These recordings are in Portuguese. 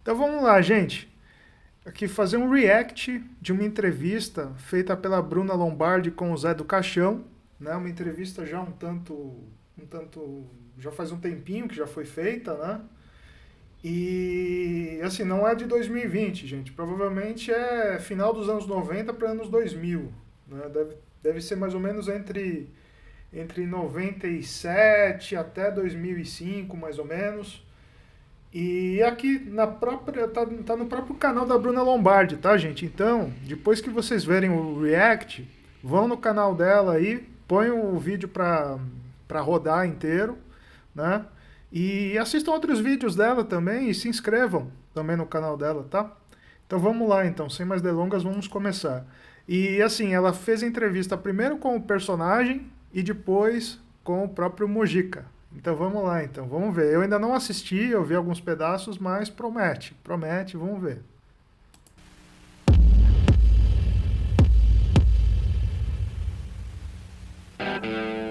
Então vamos lá, gente. Aqui fazer um react de uma entrevista feita pela Bruna Lombardi com o Zé do Caixão, né? Uma entrevista já já faz um tempinho que já foi feita, né? E assim, não é de 2020, gente. Provavelmente é final dos anos 90 para anos 2000, né? Deve ser mais ou menos entre 97 até 2005, mais ou menos. E aqui na própria tá no próprio canal da Bruna Lombardi, tá, gente? Então, depois que vocês verem o react, vão no canal dela aí, põem o vídeo para rodar inteiro, né? E assistam outros vídeos dela também e se inscrevam também no canal dela, tá? Então vamos lá, então, sem mais delongas, vamos começar. E assim, ela fez a entrevista primeiro com o personagem e depois com o próprio Mujica. Então vamos lá, então, vamos ver. Eu ainda não assisti, eu vi alguns pedaços, mas promete, vamos ver.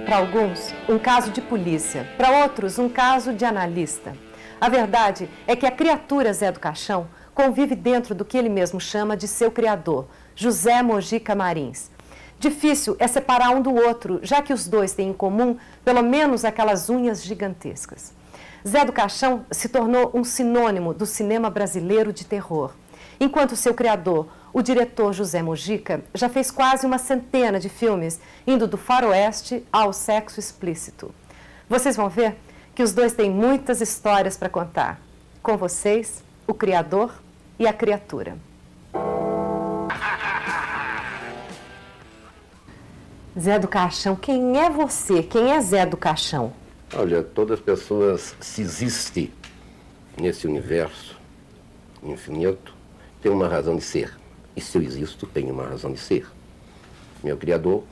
Para alguns, um caso de polícia. Para outros, um caso de analista. A verdade é que a criatura Zé do Caixão convive dentro do que ele mesmo chama de seu criador, José Mojica Marins. Difícil é separar um do outro, já que os dois têm em comum pelo menos aquelas unhas gigantescas. Zé do Caixão se tornou um sinônimo do cinema brasileiro de terror, enquanto seu criador, o diretor José Mojica, já fez quase uma centena de filmes, indo do faroeste ao sexo explícito. Vocês vão ver que os dois têm muitas histórias para contar. Com vocês, o criador e a criatura. Zé do Caixão, quem é você? Quem é Zé do Caixão? Olha, todas as pessoas, se existem nesse universo infinito, têm uma razão de ser. E se eu existo, tenho uma razão de ser. Meu Criador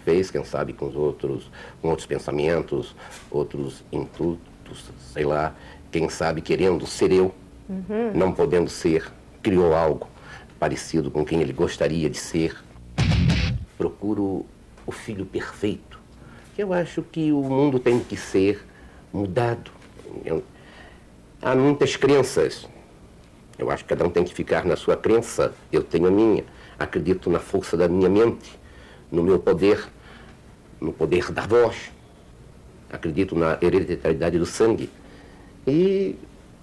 fez, quem sabe, com outros pensamentos, outros intuitos, sei lá, quem sabe querendo ser eu, não podendo ser, criou algo parecido com quem ele gostaria de ser. Procuro o filho perfeito, que eu acho que o mundo tem que ser mudado. Há muitas crenças. Eu acho que cada um tem que ficar na sua crença. Eu tenho a minha. Acredito na força da minha mente, no meu poder, no poder da voz. Acredito na hereditariedade do sangue. E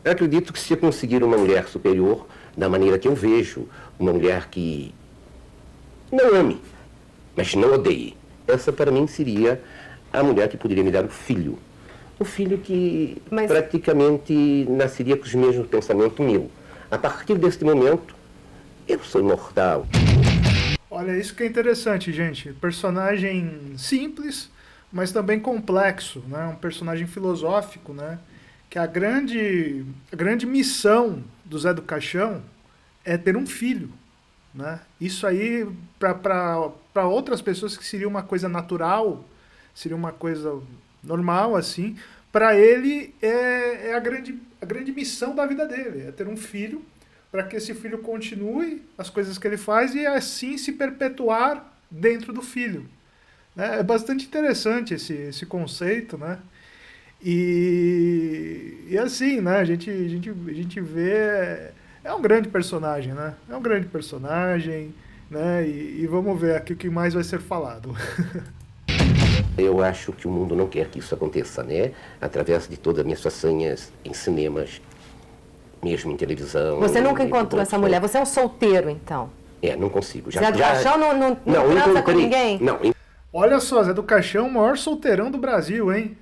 acredito que se eu conseguir uma mulher superior, da maneira que eu vejo, uma mulher que não ame, mas não odeie, essa para mim seria a mulher que poderia me dar um filho. Um filho que praticamente nasceria com os mesmos pensamentos meu. A partir deste momento, eu sou imortal. Olha, isso que é interessante, gente. Personagem simples, mas também complexo, né? Um personagem filosófico, né? Que a grande missão do Zé do Caixão é ter um filho, né? Isso aí, para outras pessoas que seria uma coisa natural, seria uma coisa normal, assim, para ele é a grande missão da vida dele, é ter um filho, para que esse filho continue as coisas que ele faz e assim se perpetuar dentro do filho. Né? É bastante interessante esse conceito, né? E assim, né? A gente vê... É um grande personagem, né? É um grande personagem, né? E vamos ver aqui o que mais vai ser falado. Eu acho que o mundo não quer que isso aconteça, né? Através de todas as minhas façanhas em cinemas, mesmo em televisão. Você nunca encontrou essa mulher? Você é um solteiro, então? É, não consigo. Zé do Caixão não transa com ninguém? Não. Olha só, Zé do Caixão, o maior solteirão do Brasil, hein?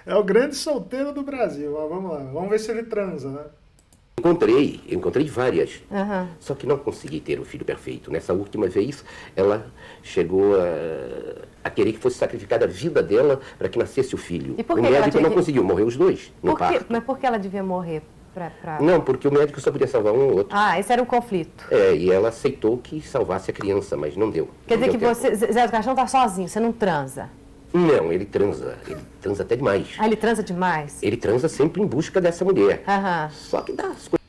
É o grande solteiro do Brasil. Ó, vamos lá, vamos ver se ele transa, né? Encontrei várias, só que não consegui ter o filho perfeito. Nessa última vez, ela chegou a querer que fosse sacrificada a vida dela para que nascesse o filho. E por que o médico não conseguiu, morreu os dois no parto. Mas por que ela devia morrer? Não, porque o médico só podia salvar um ou outro. Ah, esse era um conflito. E ela aceitou que salvasse a criança, mas não deu. Quer dizer que você, Zé do Caixão, está sozinho, você não transa? Não, ele transa até demais. Ah, ele transa demais? Ele transa sempre em busca dessa mulher. Só que dá as coisas.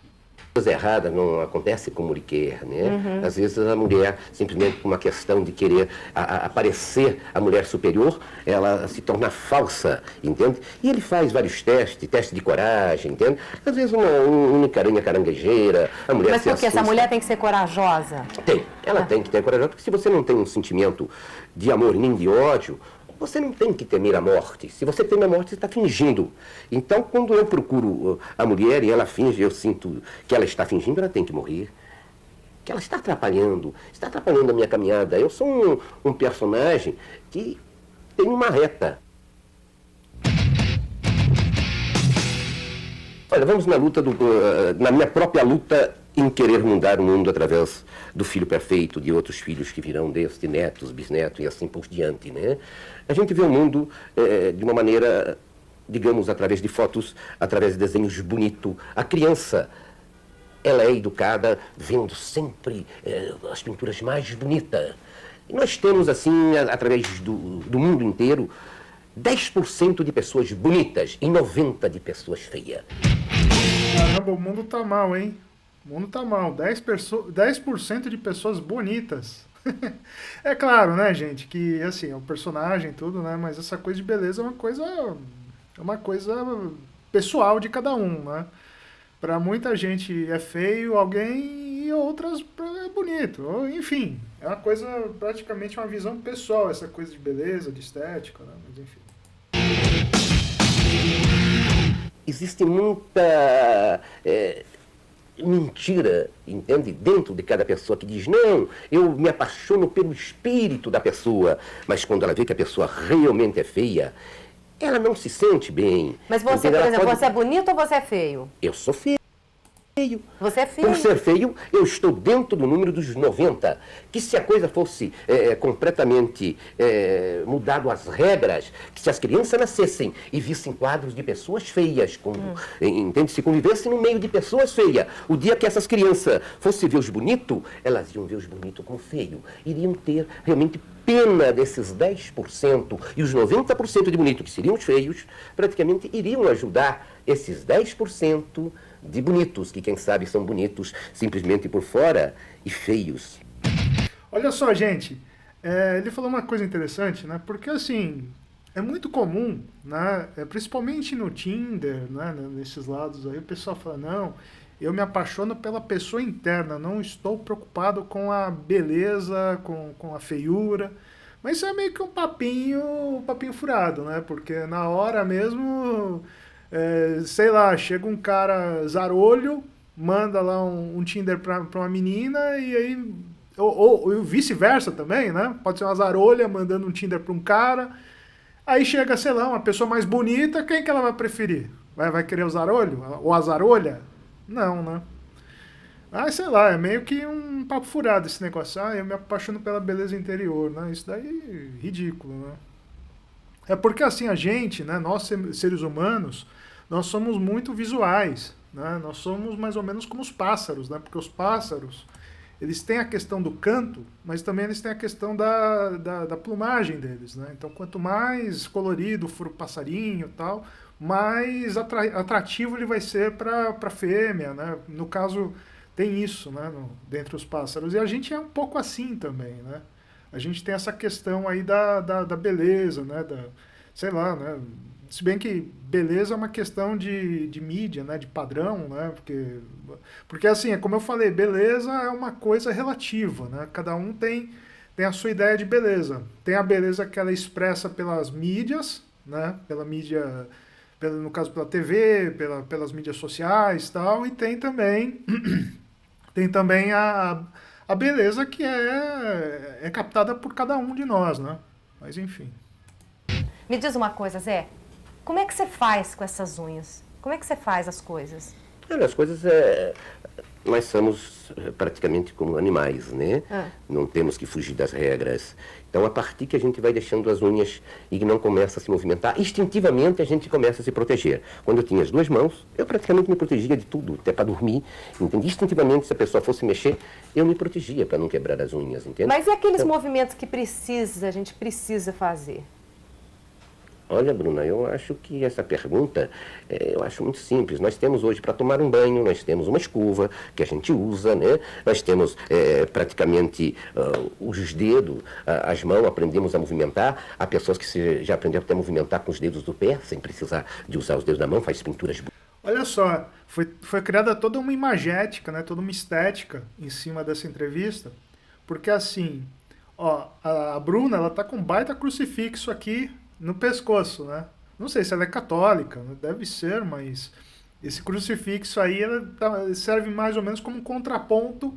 coisa errada não acontece como ele quer, né? Às vezes a mulher, simplesmente por uma questão de querer aparecer a mulher superior, ela se torna falsa, entende? E ele faz vários testes de coragem, entende? Às vezes uma única aranha caranguejeira, a mulher Mas se por que assusta. essa mulher tem que ser corajosa? Ela tem que ter coragem, porque se você não tem um sentimento de amor nem de ódio, você não tem que temer a morte. Se você teme a morte, você está fingindo. Então, quando eu procuro a mulher e ela finge, eu sinto que ela está fingindo, ela tem que morrer. Que ela está atrapalhando a minha caminhada. Eu sou um personagem que tem uma reta. Olha, vamos na minha própria luta em querer mudar o mundo através do filho perfeito, de outros filhos que virão deste, netos, bisnetos e assim por diante, né? A gente vê o mundo de uma maneira, digamos, através de fotos, através de desenhos bonitos. A criança, ela é educada vendo sempre as pinturas mais bonitas. E nós temos, assim, através do mundo inteiro, 10% de pessoas bonitas e 90% de pessoas feias. Caramba, o mundo tá mal, hein? O mundo tá mal. 10% de pessoas bonitas. É claro, né, gente, que assim, é um personagem e tudo, né? Mas essa coisa de beleza é uma coisa pessoal de cada um, né? Pra muita gente é feio alguém e outras é bonito. Enfim, é uma coisa, praticamente uma visão pessoal, essa coisa de beleza, de estética, né? Mas enfim. Existe muita mentira, entende? Dentro de cada pessoa que diz, não, eu me apaixono pelo espírito da pessoa. Mas quando ela vê que a pessoa realmente é feia, ela não se sente bem. Mas você, entende? por exemplo, você é bonito ou você é feio? Eu sou feio. Você é feio. Por ser feio, eu estou dentro do número dos 90. Que se a coisa fosse completamente mudado as regras, que se as crianças nascessem e vissem quadros de pessoas feias, entende? Se convivessem no meio de pessoas feias, o dia que essas crianças fossem ver os bonitos, elas iam ver os bonitos como feio. Iriam ter realmente pena desses 10%. E os 90% de bonitos, que seriam os feios, praticamente iriam ajudar esses 10% de bonitos, que quem sabe são bonitos simplesmente por fora e feios. Olha só, gente, ele falou uma coisa interessante, né? Porque assim, é muito comum, né? Principalmente no Tinder, né? Nesses lados aí, o pessoal fala, não, eu me apaixono pela pessoa interna, não estou preocupado com a beleza, com a feiura. Mas isso é meio que um papinho furado, né? Porque na hora mesmo, sei lá, chega um cara zarolho, manda lá um Tinder pra uma menina e aí... Ou vice-versa também, né? Pode ser uma zarolha mandando um Tinder pra um cara. Aí chega, sei lá, uma pessoa mais bonita, quem que ela vai preferir? Vai querer o zarolho? Ou a zarolha? Não, né? Ah, sei lá, é meio que um papo furado esse negócio. Ah, eu me apaixono pela beleza interior, né? Isso daí é ridículo, né? É porque assim, a gente, né, nós seres humanos, nós somos muito visuais, né? Nós somos mais ou menos como os pássaros, né? Porque os pássaros, eles têm a questão do canto, mas também eles têm a questão da plumagem deles, né? Então, quanto mais colorido for o passarinho e tal, mais atrativo ele vai ser para a fêmea, né? No caso, tem isso, né? Dentre os pássaros. E a gente é um pouco assim também, né? A gente tem essa questão aí da beleza, né? Sei lá, né? Se bem que beleza é uma questão de mídia, né? De padrão, né? Porque assim, é como eu falei, beleza é uma coisa relativa, né? Cada um tem a sua ideia de beleza. Tem a beleza que ela é expressa pelas mídias, né? Pela mídia, no caso pela TV, pelas mídias sociais e tal, e tem também a beleza que é captada por cada um de nós, né? Mas enfim. Me diz uma coisa, Zé. Como é que você faz com essas unhas? Como é que você faz as coisas? As coisas nós somos praticamente como animais, né? Não temos que fugir das regras. Então, a partir que a gente vai deixando as unhas e que não começa a se movimentar, instintivamente a gente começa a se proteger. Quando eu tinha as duas mãos, eu praticamente me protegia de tudo, até para dormir, entende? Instintivamente, se a pessoa fosse mexer, eu me protegia para não quebrar as unhas, entende? Mas e aqueles movimentos que a gente precisa fazer? Olha, Bruna, eu acho que essa pergunta, eu acho muito simples. Nós temos hoje para tomar um banho, nós temos uma escova que a gente usa, né? Nós temos praticamente os dedos, as mãos, aprendemos a movimentar. Há pessoas que já aprenderam até a movimentar com os dedos do pé, sem precisar de usar os dedos da mão, faz pinturas. Olha só, foi criada toda uma imagética, né? Toda uma estética em cima dessa entrevista, porque assim, ó, a Bruna, ela tá com um baita crucifixo aqui no pescoço, né? Não sei se ela é católica, né? Deve ser, mas esse crucifixo aí serve mais ou menos como um contraponto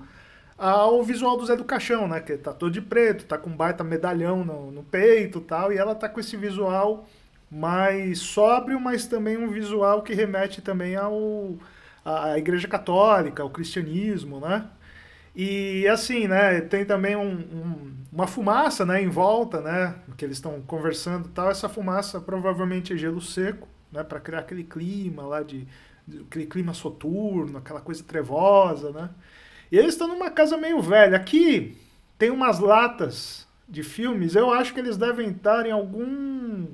ao visual do Zé do Caixão, né? Que tá todo de preto, tá com um baita medalhão no peito e tal, e ela tá com esse visual mais sóbrio, mas também um visual que remete também à Igreja Católica, ao cristianismo, né? E assim, né, tem também uma fumaça, né, em volta, né, que eles estão conversando e tal. Essa fumaça provavelmente é gelo seco, né, para criar aquele clima lá aquele clima soturno, aquela coisa trevosa, né. E eles estão numa casa meio velha. Aqui tem umas latas de filmes. Eu acho que eles devem estar em algum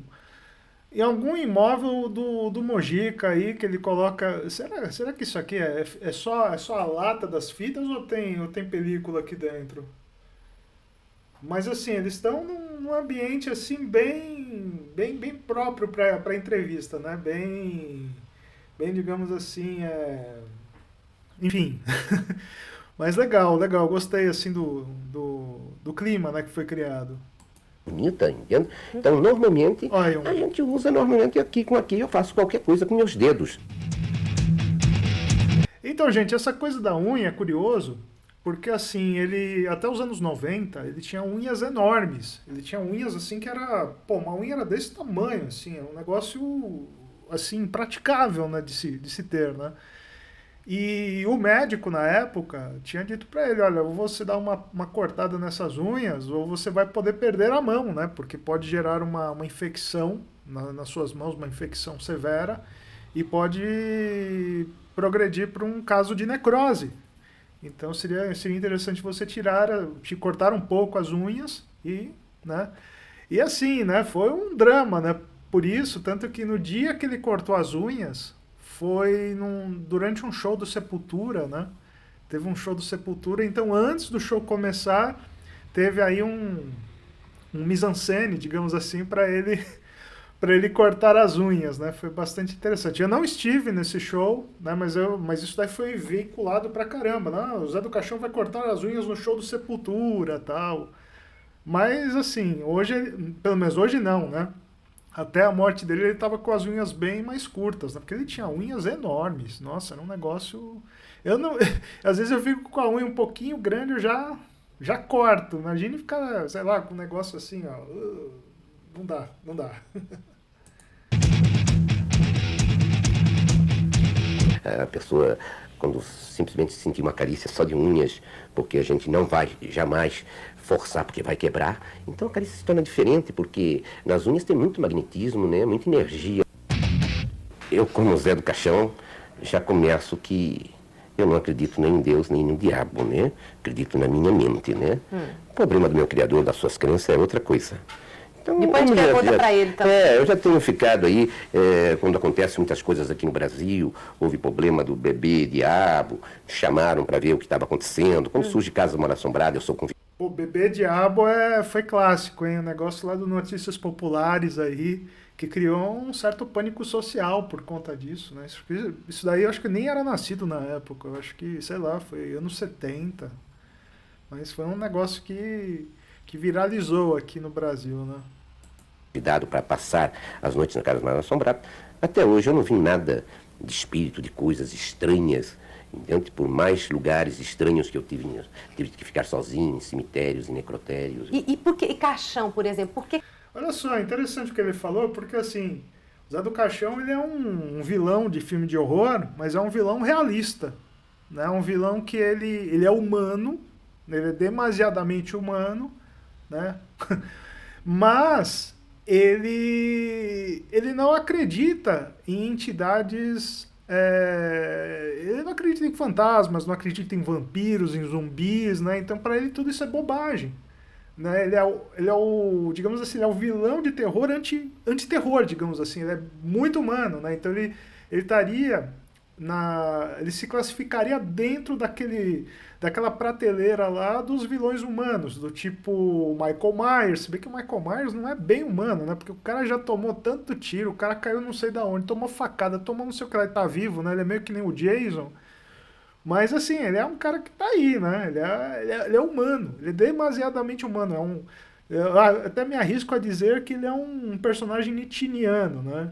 imóvel do Mojica aí, que ele coloca. Será que isso aqui é só a lata das fitas ou tem película aqui dentro? Mas assim, eles estão num ambiente assim bem próprio para entrevista, né? Bem, digamos assim, enfim. Mas legal, gostei assim do clima, né, que foi criado. Bonita, entende? Então, normalmente, Olha, a gente usa normalmente aqui eu faço qualquer coisa com meus dedos. Então, gente, essa coisa da unha é curioso, porque assim, ele, até os anos 90, ele tinha unhas enormes. Ele tinha unhas assim que era, pô, uma unha era desse tamanho, assim, é um negócio, assim, impraticável, né, de se ter, né? E o médico, na época, tinha dito pra ele, olha, ou você dá uma cortada nessas unhas, ou você vai poder perder a mão, né? Porque pode gerar uma infecção nas suas mãos, uma infecção severa, e pode progredir para um caso de necrose. Então seria interessante você te cortar um pouco as unhas né? E assim, né? Foi um drama, né? Por isso, tanto que no dia que ele cortou as unhas, foi durante um show do Sepultura, né? Teve um show do Sepultura, então antes do show começar, teve aí um mise-en-scène, digamos assim, para ele cortar as unhas, né? Foi bastante interessante. Eu não estive nesse show, né? Mas isso daí foi veiculado pra caramba, né? O Zé do Caixão vai cortar as unhas no show do Sepultura, tal. Mas assim, hoje, pelo menos hoje não, né? Até a morte dele, ele tava com as unhas bem mais curtas, né? Porque ele tinha unhas enormes. Nossa, era um negócio... Eu não... Às vezes eu fico com a unha um pouquinho grande, eu já corto. Imagine ficar, sei lá, com um negócio assim, ó. Não dá, não dá. A pessoa, quando simplesmente sentir uma carícia só de unhas, porque a gente não vai jamais forçar porque vai quebrar, então a carícia se torna diferente, porque nas unhas tem muito magnetismo, né? Muita energia. Eu, como Zé do Caixão, já começo que eu não acredito nem em Deus, nem no diabo, né? Acredito na minha mente, né? O problema do meu Criador, das suas crenças, é outra coisa. Então, depois a gente pergunta para ele também. Eu já tenho ficado aí, quando acontecem muitas coisas aqui no Brasil, houve problema do bebê diabo, chamaram para ver o que estava acontecendo. Quando surge Casa Mal Assombrada, eu sou convidado. O bebê diabo foi clássico, hein? O negócio lá do Notícias Populares aí, que criou um certo pânico social por conta disso, né? Isso daí eu acho que nem era nascido na época, eu acho que, sei lá, foi anos 70. Mas foi um negócio que viralizou aqui no Brasil, né? Cuidado para passar as noites na Casa Mal Assombrada. Até hoje eu não vi nada de espírito, de coisas estranhas, entende? Por mais lugares estranhos que eu tive que ficar sozinho, em cemitérios, em necrotérios. E por que caixão, por exemplo? Por que... Olha só, interessante o que ele falou, porque assim, o Zé do Caixão, ele é um vilão de filme de horror, mas é um vilão realista, né? Um vilão que ele é humano, ele é demasiadamente humano, né? Mas ele não acredita em entidades, ele não acredita em fantasmas, não acredita em vampiros, em zumbis, né? Então para ele tudo isso é bobagem, né? Ele é o, digamos assim, ele é o vilão de terror anti-terror, digamos assim. Ele é muito humano, né? Então ele estaria ele se classificaria dentro daquela prateleira lá dos vilões humanos, do tipo Michael Myers. Se bem que o Michael Myers não é bem humano, né? Porque o cara já tomou tanto tiro, o cara caiu não sei da onde, tomou facada, tomou não sei o que lá, ele tá vivo, né? Ele é meio que nem o Jason. Mas assim, ele é um cara que tá aí, né? Ele é humano, ele é demasiadamente humano. Eu até me arrisco a dizer que ele é um personagem nietzscheano, né?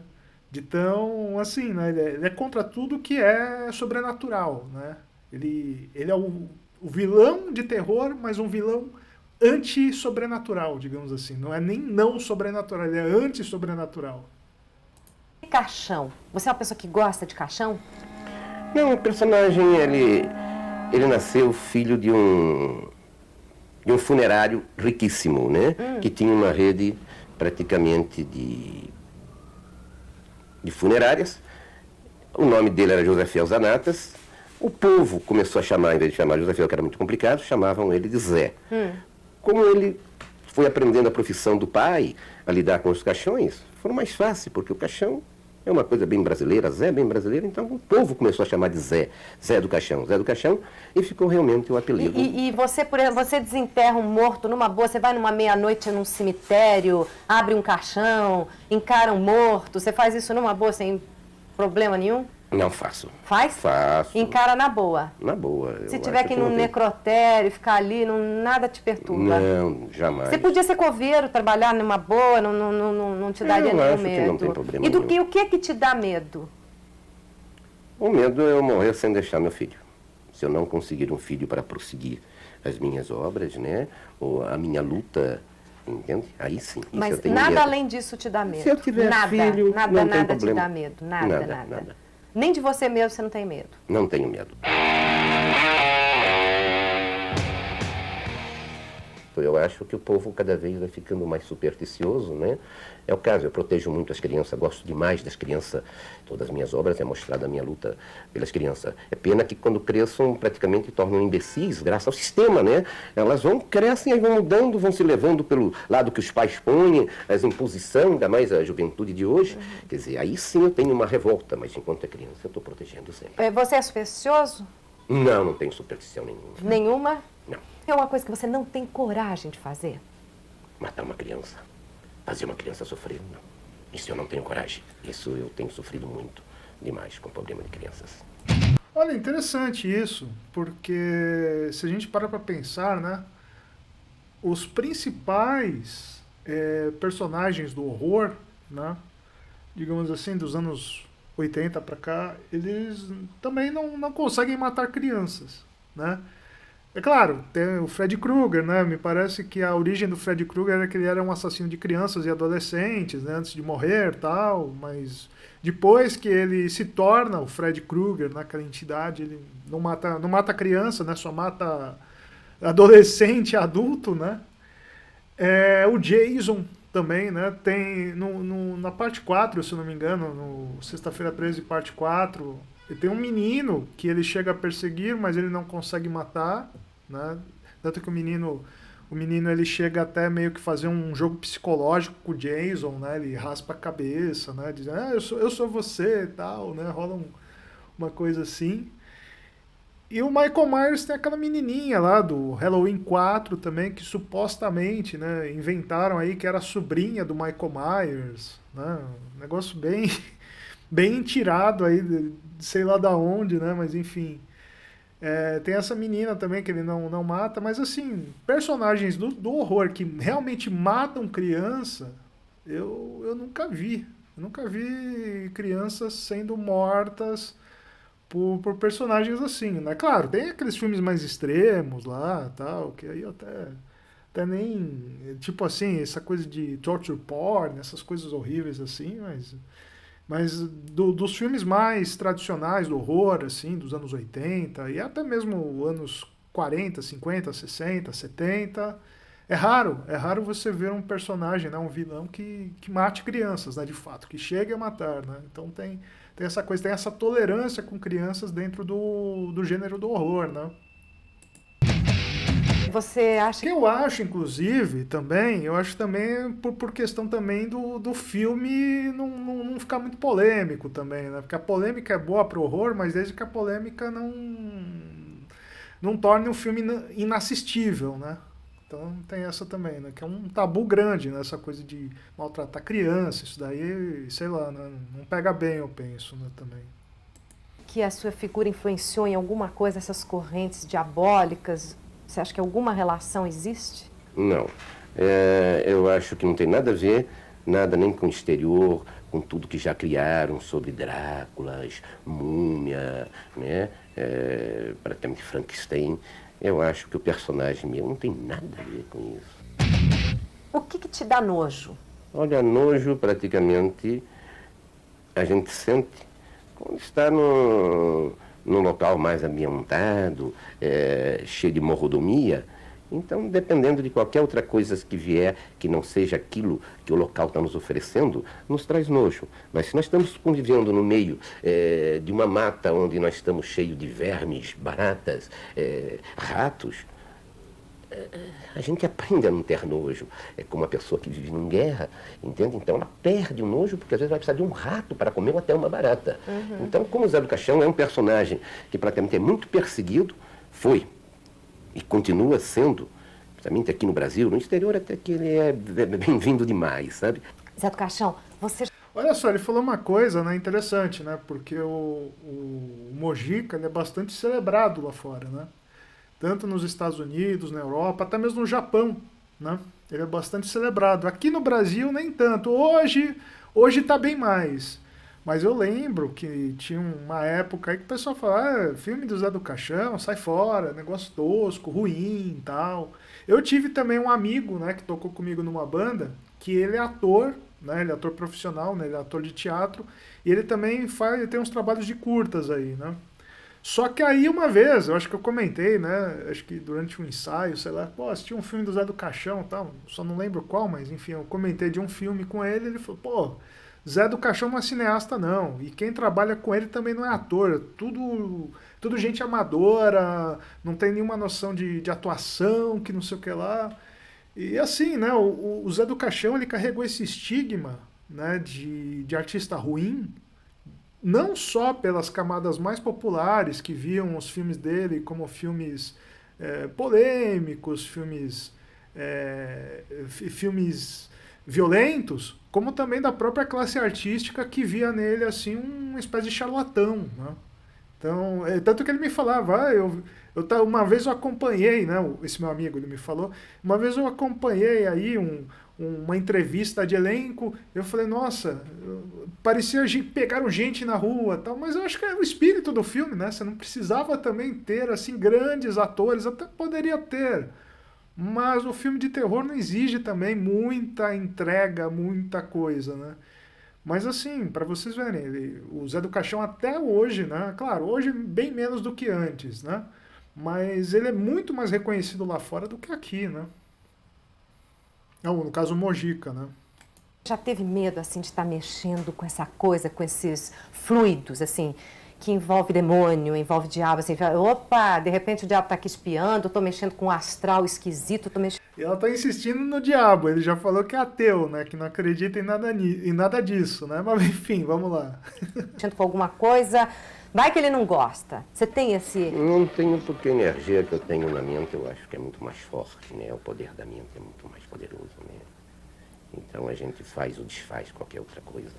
De tão, assim, né? Ele é contra tudo que é sobrenatural, né? Ele é o vilão de terror, mas um vilão anti-sobrenatural, digamos assim. Não é nem não sobrenatural, ele é anti-sobrenatural. E caixão? Você é uma pessoa que gosta de caixão? Não, o personagem, ele nasceu filho de um funerário riquíssimo, né? Que tinha uma rede praticamente de funerárias. O nome dele era José Fiel Zanatas. O povo começou a chamar, em vez de chamar José Fiel, que era muito complicado, chamavam ele de Zé. Como ele foi aprendendo a profissão do pai, a lidar com os caixões, foi mais fácil, porque o caixão é uma coisa bem brasileira, Zé bem brasileiro, então o povo começou a chamar de Zé, Zé do Caixão, e ficou realmente o apelido. E você, por exemplo, você desenterra um morto numa boa, você vai numa meia-noite num cemitério, abre um caixão, encara um morto, você faz isso numa boa, sem problema nenhum? Não faço. Faz? Faço. Encara na boa? Na boa. Se tiver que ir num necrotério, ficar ali, nada te perturba? Não, jamais. Você podia ser coveiro, trabalhar numa boa, não te daria nenhum medo? Que não tem problema e do nenhum. o que é que te dá medo? O medo é eu morrer sem deixar meu filho. Se eu não conseguir um filho para prosseguir as minhas obras, né? Ou a minha luta, entende? Aí sim. Mas eu tenho nada medo. além disso te dá medo? Se eu tiver filho, nada, não tem nada te problema. dá medo? Nada. Nem de você mesmo você não tem medo? Não tenho medo. Eu acho que o povo cada vez vai ficando mais supersticioso, né? É o caso, eu protejo muito as crianças, gosto demais das crianças. Todas as minhas obras é mostrada a minha luta pelas crianças. É pena que quando cresçam, praticamente tornam imbecis, graças ao sistema, né? Elas crescem e vão mudando, vão se levando pelo lado que os pais põem, as imposições, ainda mais a juventude de hoje. Quer dizer, aí sim eu tenho uma revolta, mas enquanto é criança eu estou protegendo sempre. Você é supersticioso? Não tenho superstição nenhuma. Nenhuma? Não. É uma coisa que você não tem coragem de fazer? Matar uma criança. Fazer uma criança sofrer, não. Isso eu não tenho coragem. Isso eu tenho sofrido muito demais com o problema de crianças. Olha, interessante isso, porque se a gente parar para pensar, né, os principais personagens do horror, né, digamos assim, dos anos 80 para cá, eles também não conseguem matar crianças, né? É claro, tem o Freddy Krueger, né? Me parece que a origem do Freddy Krueger era que ele era um assassino de crianças e adolescentes, né? Antes de morrer, tal, mas depois que ele se torna o Freddy Krueger, naquela entidade, ele não mata criança, né? Só mata adolescente e adulto, né? O Jason também, né? Tem na parte 4, se eu não me engano, no Sexta-feira 13, parte 4, ele tem um menino que ele chega a perseguir, mas ele não consegue matar, né? Tanto que o menino ele chega até meio que fazer um jogo psicológico com o Jason, né? Ele raspa a cabeça, né? Dizendo, eu sou você e tal, né? Rola uma coisa assim. E o Michael Myers tem aquela menininha lá do Halloween 4 também, que supostamente, né, inventaram aí que era a sobrinha do Michael Myers, né? Um negócio bem tirado aí, sei lá da onde, né? Mas enfim. Tem essa menina também que ele não mata, mas assim, personagens do horror que realmente matam criança, eu nunca vi. Eu nunca vi crianças sendo mortas por personagens assim, né? Claro, tem aqueles filmes mais extremos lá, tal, que aí eu até nem, tipo assim, essa coisa de torture porn, essas coisas horríveis assim, mas dos filmes mais tradicionais do horror, assim, dos anos 80 e até mesmo anos 40, 50, 60, 70, é raro você ver um personagem, né, um vilão que mate crianças, né, de fato, que chegue a matar, né? Então tem essa coisa, tem essa tolerância com crianças dentro do gênero do horror, né? Você acha Que eu acho, inclusive, também, eu acho também por questão também do filme não ficar muito polêmico também, né? Porque a polêmica é boa pro horror, mas desde que a polêmica não torne o filme inassistível, né? Então tem essa também, né? Que é um tabu grande, né? Essa coisa de maltratar criança, isso daí, sei lá, né? Não pega bem, eu penso, né? Também. que a sua figura influenciou em alguma coisa essas correntes diabólicas? Você acha que alguma relação existe? Não. Eu acho que não tem nada a ver, nada nem com o exterior, com tudo que já criaram sobre Dráculas, Múmia, né? Praticamente Frankenstein. Eu acho que o personagem meu não tem nada a ver com isso. O que te dá nojo? Olha, nojo praticamente a gente sente quando está num local mais ambientado, cheio de mordomia. Então, dependendo de qualquer outra coisa que vier, que não seja aquilo que o local está nos oferecendo, nos traz nojo. Mas se nós estamos convivendo no meio de uma mata onde nós estamos cheios de vermes, baratas, ratos, a gente aprende a não ter nojo. É como uma pessoa que vive em guerra, entende? Então ela perde o nojo porque às vezes vai precisar de um rato para comer ou até uma barata. Uhum. Então, como o Zé do Caixão é um personagem que praticamente é muito perseguido, foi e continua sendo, principalmente aqui no Brasil, no exterior até que ele é bem-vindo demais, sabe? Zé do Caixão, você... Olha só, ele falou uma coisa, né, interessante, né? Porque o Mojica, ele é bastante celebrado lá fora, né? Tanto nos Estados Unidos, na Europa, até mesmo no Japão, né? Ele é bastante celebrado. Aqui no Brasil, nem tanto. Hoje está bem mais. Mas eu lembro que tinha uma época aí que o pessoal falava, filme do Zé do Caixão, sai fora, negócio tosco, ruim e tal. Eu tive também um amigo, né, que tocou comigo numa banda, que ele é ator, né, ele é ator profissional, né, ele é ator de teatro, e ele também ele tem uns trabalhos de curtas aí, né? Só que aí uma vez, eu acho que eu comentei, né, acho que durante um ensaio, sei lá, pô, assisti um filme do Zé do Caixão e tal, só não lembro qual, mas enfim, eu comentei de um filme com ele falou, pô, Zé do Caixão não é cineasta não, e quem trabalha com ele também não é ator, tudo gente amadora, não tem nenhuma noção de atuação, que não sei o que lá. E assim, né, o Zé do Caixão, ele carregou esse estigma, né, de artista ruim, não só pelas camadas mais populares que viam os filmes dele como filmes polêmicos, filmes violentos, como também da própria classe artística que via nele assim uma espécie de charlatão, né? Então, tanto que ele me falava, uma vez eu acompanhei, né, esse meu amigo, ele me falou, uma vez eu acompanhei aí uma entrevista de elenco, eu falei, nossa, parecia que pegaram gente na rua, tal, mas eu acho que era o espírito do filme, né? Você não precisava também ter assim grandes atores, até poderia ter, mas o filme de terror não exige também muita entrega, muita coisa, né? Mas assim, para vocês verem, o Zé do Caixão até hoje, né? Claro, hoje bem menos do que antes, né? Mas ele é muito mais reconhecido lá fora do que aqui, né? Não, no caso o Mojica, né? Já teve medo, assim, de estar mexendo com essa coisa, com esses fluidos, assim, que envolve demônio, envolve diabo, assim, opa, de repente o diabo está aqui espiando, eu tô mexendo com um astral esquisito, tô mexendo... E ela tá insistindo no diabo, ele já falou que é ateu, né, que não acredita em nada disso, né, mas enfim, vamos lá. Mexendo com alguma coisa, vai que ele não gosta, você tem esse... Não tenho, porque a energia que eu tenho na mente eu acho que é muito mais forte, né, o poder da mente é muito mais poderoso, né. Então a gente faz ou desfaz qualquer outra coisa.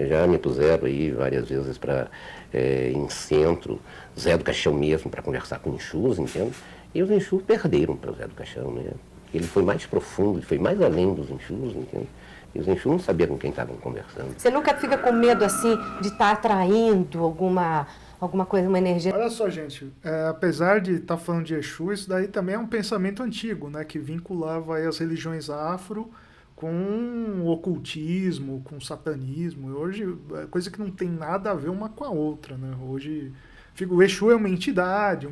Já me puseram aí várias vezes para em centro, Zé do Caixão mesmo, para conversar com Exus, entende? E os Exus perderam para o Zé do Caixão, né? Ele foi mais profundo, ele foi mais além dos Exus, entende? E os Exus não sabiam com quem estavam conversando. Você nunca fica com medo, assim, de estar atraindo alguma coisa, uma energia? Olha só, gente, apesar de estar falando de Exu, isso daí também é um pensamento antigo, né? Que vinculava aí as religiões afro com o ocultismo, com o satanismo. Hoje, é coisa que não tem nada a ver uma com a outra, né? Hoje, o Exu é uma entidade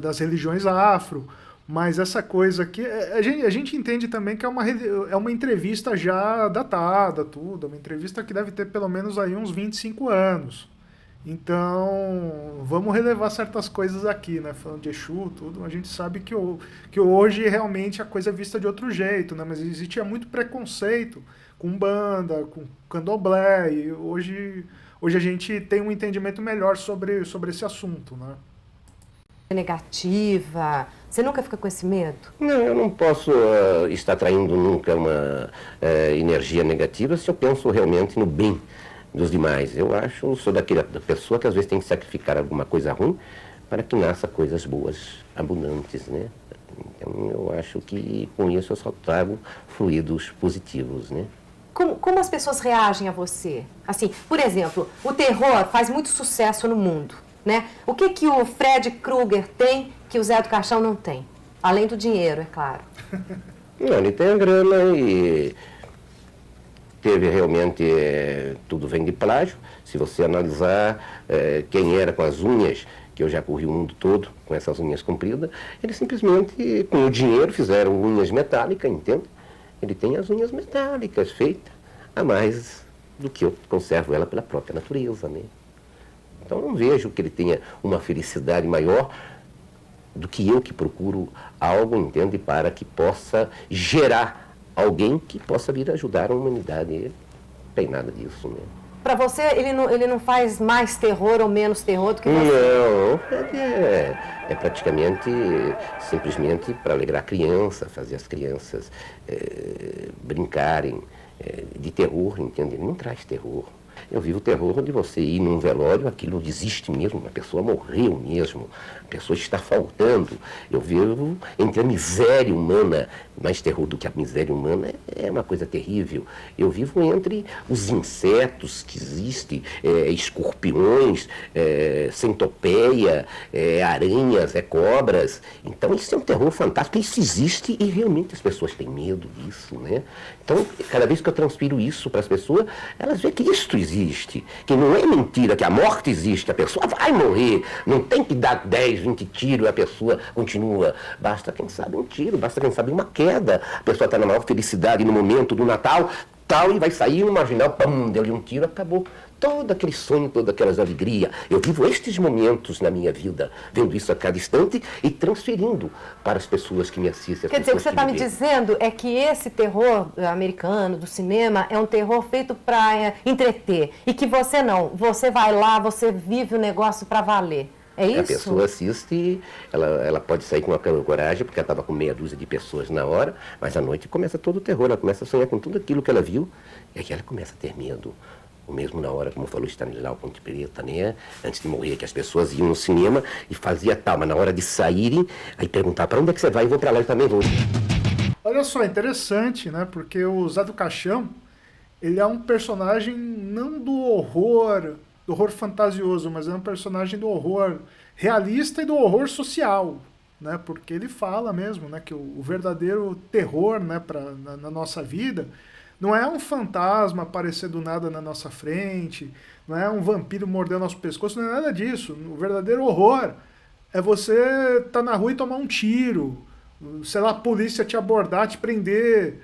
das religiões afro, mas essa coisa aqui, a gente entende também que é uma entrevista já datada, tudo, uma entrevista que deve ter pelo menos aí uns 25 anos. Então, vamos relevar certas coisas aqui, né? Falando de Exu, tudo, a gente sabe que hoje realmente a coisa é vista de outro jeito, né? Mas existia muito preconceito com Umbanda, com Candomblé, e hoje a gente tem um entendimento melhor sobre esse assunto, né? Negativa. Você nunca fica com esse medo? Não, eu não posso estar traindo nunca uma energia negativa se eu penso realmente no bem dos demais. Eu sou da pessoa que às vezes tem que sacrificar alguma coisa ruim para que nasça coisas boas, abundantes, né? Então eu acho que com isso eu só trago fluidos positivos, né? Como as pessoas reagem a você? Assim, por exemplo, o terror faz muito sucesso no mundo, né? O que o Fred Krueger tem que o Zé do Caixão não tem? Além do dinheiro, é claro. Não, ele tem a grana e teve realmente, tudo vem de plágio. Se você analisar quem era com as unhas, que eu já corri o mundo todo com essas unhas compridas, eles simplesmente, com o dinheiro, fizeram unhas metálicas, entende? Ele tem as unhas metálicas feitas a mais do que eu conservo ela pela própria natureza, né? Então eu não vejo que ele tenha uma felicidade maior do que eu que procuro algo, entende, para que possa gerar alguém que possa vir ajudar a humanidade. Ele não tem nada disso, né? Para você, ele não faz mais terror ou menos terror do que você? Não, é praticamente, simplesmente para alegrar a criança, fazer as crianças brincarem de terror, entende? Ele não traz terror. Eu vivo o terror de você ir num velório, aquilo existe mesmo, a pessoa morreu mesmo, a pessoa está faltando. Eu vivo entre a miséria humana, mais terror do que a miséria humana é uma coisa terrível. Eu vivo entre os insetos que existem, escorpiões, centopeia, aranhas, cobras. Então isso é um terror fantástico, isso existe e realmente as pessoas têm medo disso, né? Então, cada vez que eu transpiro isso para as pessoas, elas veem que isso existe, que não é mentira, que a morte existe, a pessoa vai morrer, não tem que dar 10, 20 tiros e a pessoa continua. Basta, quem sabe, um tiro, basta, quem sabe, uma queda. A pessoa está na maior felicidade no momento do Natal, tal, e vai sair um marginal, pum, deu-lhe um tiro, acabou. Todo aquele sonho, todas aquelas alegrias. Eu vivo estes momentos na minha vida, vendo isso a cada instante e transferindo para as pessoas que me assistem. Quer dizer, o que você está me dizendo é que esse terror americano, do cinema, é um terror feito para entreter. E que você não, você vai lá, você vive o negócio para valer. É isso? A pessoa assiste, ela pode sair com uma coragem, porque ela estava com meia dúzia de pessoas na hora, mas à noite começa todo o terror, ela começa a sonhar com tudo aquilo que ela viu, e aí ela começa a ter medo. O mesmo na hora, como falou Stanislau Ponte Preta, né? Antes de morrer, que as pessoas iam no cinema e fazia tal, mas na hora de saírem, aí perguntar, para onde é que você vai? Eu vou para lá, eu também vou. Olha só, interessante, né? Porque o Zé do Caixão, ele é um personagem não do horror fantasioso, mas é um personagem do horror realista e do horror social, né? Porque ele fala mesmo, né, que o verdadeiro terror, né, na nossa vida não é um fantasma aparecer do nada na nossa frente, não é um vampiro morder nosso pescoço, não é nada disso. O verdadeiro horror é você estar na rua e tomar um tiro, sei lá, a polícia te abordar, te prender,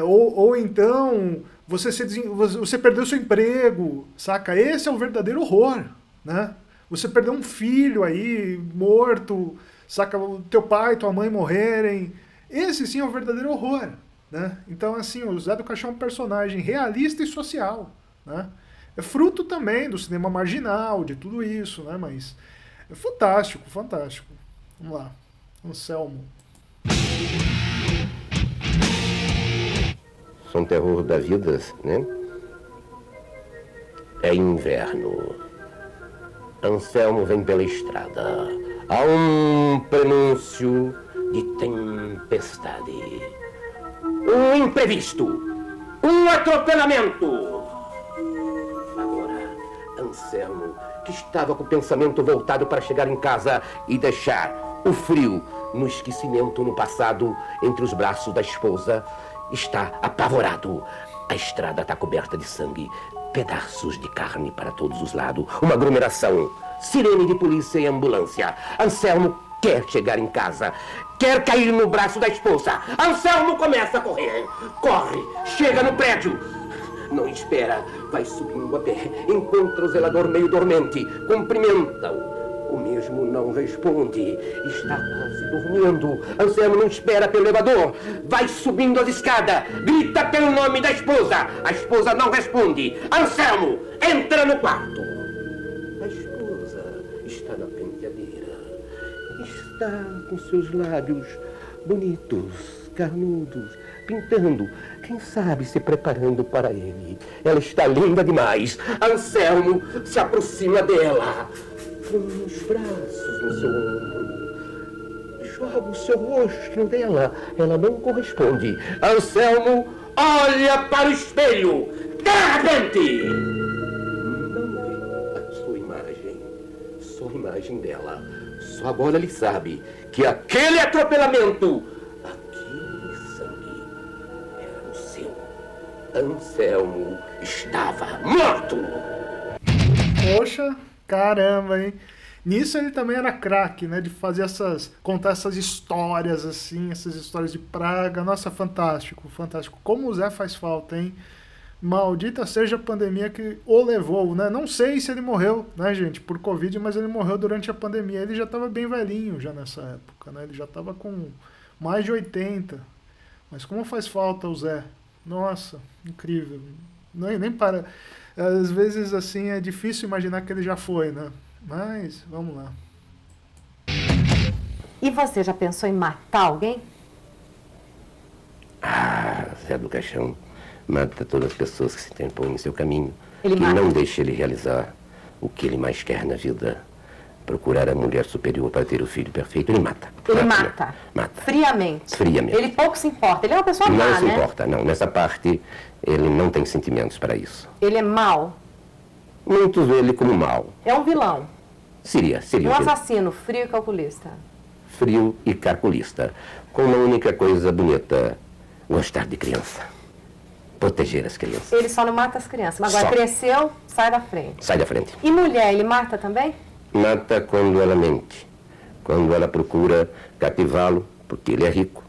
ou então você perdeu seu emprego, saca? Esse é o verdadeiro horror, né? Você perdeu um filho aí, morto, saca? O teu pai, tua mãe morrerem. Esse sim é o verdadeiro horror, né? Então, assim, o Zé do Caixão é um personagem realista e social, né? É fruto também do cinema marginal, de tudo isso, né? Mas é fantástico, fantástico. Vamos lá, Anselmo. São terror da vida, né? É inverno. Anselmo vem pela estrada. Há um prenúncio de tempestade. Um imprevisto. Um atropelamento. Agora, Anselmo, que estava com o pensamento voltado para chegar em casa e deixar o frio no esquecimento no passado entre os braços da esposa, está apavorado. A estrada está coberta de sangue, pedaços de carne para todos os lados, uma aglomeração, sirene de polícia e ambulância. Anselmo quer chegar em casa, quer cair no braço da esposa. Anselmo começa a correr, corre, chega no prédio. Não espera. Vai subindo a pé. Encontra o zelador meio dormente. Cumprimenta-o. O mesmo não responde. Está quase dormindo. Anselmo não espera pelo elevador. Vai subindo as escadas. Grita pelo nome da esposa. A esposa não responde. Anselmo, entra no quarto. A esposa está na penteadeira. Está com seus lábios bonitos, carnudos, pintando. Quem sabe se preparando para ele. Ela está linda demais. Anselmo se aproxima dela. Põe os braços no seu ombro. Joga o seu rosto dela. Ela não corresponde. Anselmo olha para o espelho. Garrante! Não vê a sua imagem. Só a imagem dela. Só agora ele sabe que aquele atropelamento, aquele sangue, era o seu. Anselmo estava morto. Poxa, caramba, hein? Nisso ele também era craque, né? De fazer contar essas histórias assim, essas histórias de praga. Nossa, fantástico, fantástico. Como o Zé faz falta, hein? Maldita seja a pandemia que o levou, né? Não sei se ele morreu, né, gente, por Covid, mas ele morreu durante a pandemia. Ele já estava bem velhinho já nessa época, né? Ele já estava com mais de 80. Mas como faz falta o Zé? Nossa, incrível. Nem para... Às vezes, assim, é difícil imaginar que ele já foi, né? Mas, vamos lá. E você já pensou em matar alguém? Ah, Zé do Caixão mata todas as pessoas que se interpõem em seu caminho. Ele que mata. não deixa ele realizar o que ele mais quer na vida. Procurar a mulher superior para ter o filho perfeito. Ele mata. Ele mata. Mata. Friamente. Friamente. Ele pouco se importa. Ele é uma pessoa má, Não se né? importa, não. Nessa parte, ele não tem sentimentos para isso. Ele é mau. Muitos veem ele como mau. É um vilão. Seria Um um vilão. assassino frio e calculista. Frio e calculista. Com uma única coisa bonita: gostar de criança. Proteger as crianças. Ele só não mata as crianças. Mas agora Só. cresceu, sai da frente. Sai da frente. E mulher, ele mata também? Mata quando ela mente. Quando ela procura cativá-lo, porque ele é rico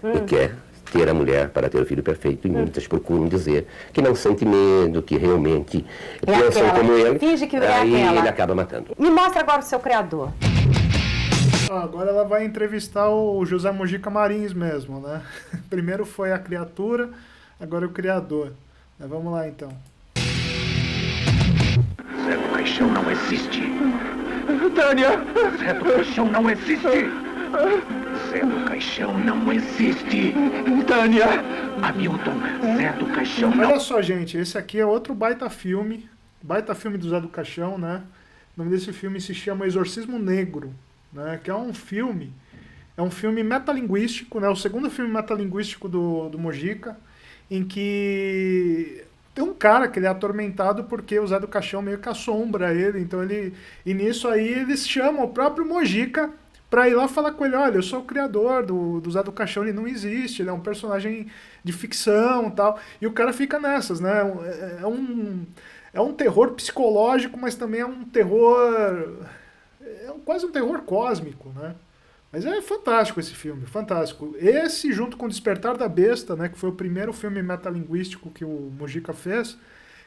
e quer ter a mulher para ter o filho perfeito. E muitas procuram dizer que não sente medo, que realmente pensam aquela. como ele. Finge que é aí aquela. ele acaba matando. Me mostra agora o seu criador. Agora ela vai entrevistar o José Mojica Marins mesmo, né? Primeiro foi a criatura, agora o criador. Mas vamos lá, então. Zé do Caixão não existe. Tânia! Zé do Caixão não existe. Zé do Caixão não existe. Tânia! Hamilton, Zé do Caixão não... Olha só, gente, esse aqui é outro baita filme do Zé do Caixão, né? O nome desse filme se chama Exorcismo Negro, né? Que é um filme metalinguístico, né? O segundo filme metalinguístico do Mojica, em que tem um cara que ele é atormentado porque o Zé do Caixão meio que assombra ele, então e nisso aí eles chamam o próprio Mojica pra ir lá falar com ele: olha, eu sou o criador do Zé do Caixão, ele não existe, ele é um personagem de ficção e tal, e o cara fica nessas, né? É um terror psicológico, mas também é um terror, quase um terror cósmico, né? Mas é fantástico esse filme, fantástico. Esse, junto com Despertar da Besta, né, que foi o primeiro filme metalinguístico que o Mojica fez,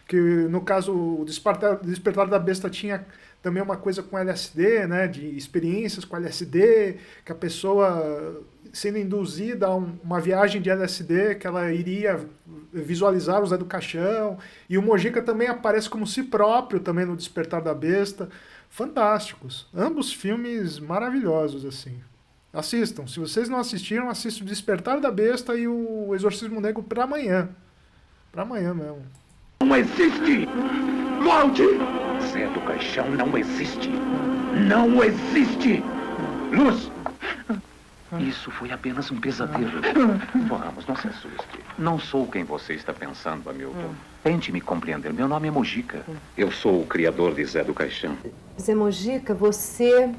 que no caso o Despertar da Besta tinha também uma coisa com LSD, né, de experiências com LSD, que a pessoa sendo induzida a uma viagem de LSD, que ela iria visualizar o Zé do Caixão, e o Mojica também aparece como si próprio também no Despertar da Besta. Fantásticos. Ambos filmes maravilhosos, assim. Assistam. Se vocês não assistiram, assistam o Despertar da Besta e o Exorcismo Negro pra amanhã. Pra amanhã mesmo. Não existe! Volte! Zé do Caixão não existe! Não existe! Luz! Isso foi apenas um pesadelo. Vamos, não se assuste. Não sou quem você está pensando, Hamilton. Tente me compreender. Meu nome é Mojica. Eu sou o criador de Zé do Caixão. Zé Mojica, você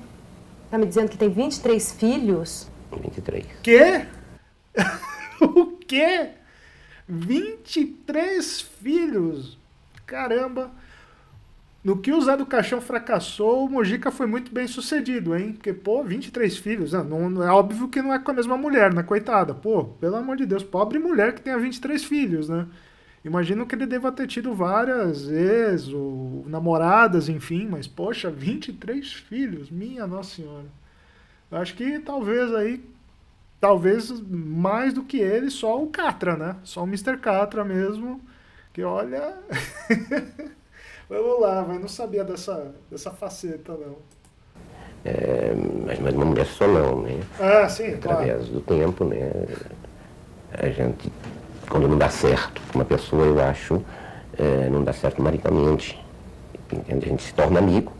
tá me dizendo que tem 23 filhos? 23. Quê? O quê? 23 filhos? Caramba! No que o Zé do Caixão fracassou, o Mojica foi muito bem sucedido, hein? Porque, pô, 23 filhos, não, é óbvio que não é com a mesma mulher, né? Coitada, pô, pelo amor de Deus, pobre mulher que tenha 23 filhos, né? Imagino que ele deva ter tido várias ex, ou namoradas, enfim, mas, poxa, 23 filhos, minha Nossa Senhora. Eu acho que talvez mais do que ele, só o Catra, né? Só o Mister Catra mesmo, que olha... Vamos lá, mas não sabia dessa faceta, não. Mas uma mulher só não, né? Ah, sim, Através claro. do tempo, né? A gente, quando não dá certo com uma pessoa, eu acho, não dá certo maritamente. Entende? A gente se torna amigo,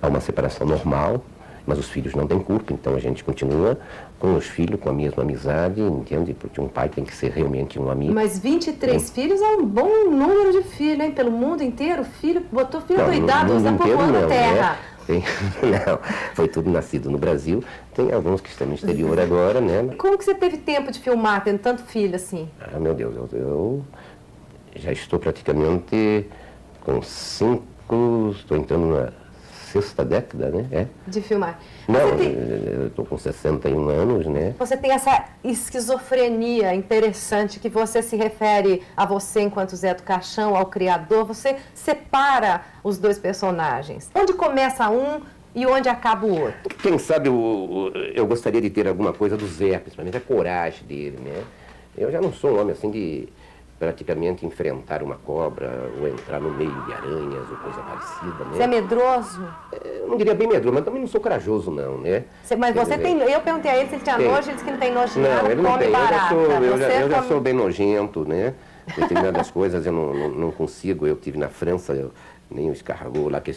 há uma separação normal, mas os filhos não têm culpa, então a gente continua com os filhos, com a mesma amizade, entende? Porque um pai tem que ser realmente um amigo. Mas 23 filhos é um bom número de filhos, hein? Pelo mundo inteiro, botou filho Não, doidado, no está mundo inteiro povoando a não, terra. né? Não, foi tudo nascido no Brasil. Tem alguns que estão no exterior agora, né? Como que você teve tempo de filmar, tendo tanto filho assim? Ah, meu Deus, eu já estou praticamente com 5, estou entrando na 6ª década, né? De filmar. Não, Você eu estou com 61 anos, né? Você tem essa esquizofrenia interessante que você se refere a você enquanto Zé do Caixão, ao criador, você separa os dois personagens. Onde começa um e onde acaba o outro? Quem sabe eu gostaria de ter alguma coisa do Zé, principalmente a coragem dele, né? Eu já não sou um homem assim de praticamente enfrentar uma cobra ou entrar no meio de aranhas ou coisa parecida, Você é né? medroso? Eu não diria bem medroso, mas também não sou corajoso, não, né? Mas Quer você dizer, tem... Eu perguntei a ele se ele tinha Tem. nojo, ele disse que não tem nojo de nada, Não, ele não come tem. barata. Eu já Você sou bem nojento, né? Determinadas coisas eu não consigo. Eu tive na França, nem o escargot lá, que é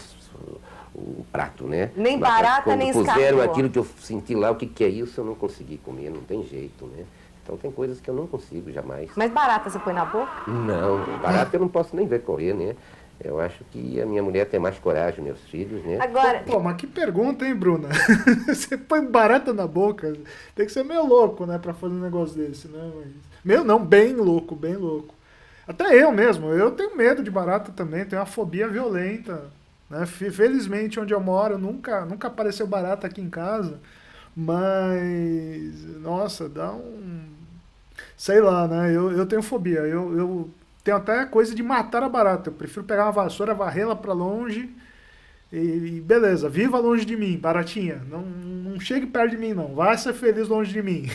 o prato, né? Nem Mas barata, quando nem puseram escargot. aquilo que eu senti lá, o que é isso, eu não consegui comer, não tem jeito, né? Então tem coisas que eu não consigo jamais. Mas barata você põe na boca? Não, barata eu não posso nem ver correr, né? Eu acho que a minha mulher tem mais coragem, meus filhos, né? Agora, Pô, mas que pergunta, hein, Bruna? Você põe barata na boca. Tem que ser meio louco, né, pra fazer um negócio desse, né? Meu não, bem louco, bem louco. Até eu mesmo, eu tenho medo de barata também, tenho uma fobia violenta, né? Felizmente, onde eu moro, nunca apareceu barata aqui em casa, mas, nossa, dá um... Sei lá, né? Eu tenho fobia, eu tenho até coisa de matar a barata, eu prefiro pegar uma vassoura, varrê-la pra longe e beleza, viva longe de mim, baratinha, não chegue perto de mim não, vai ser feliz longe de mim.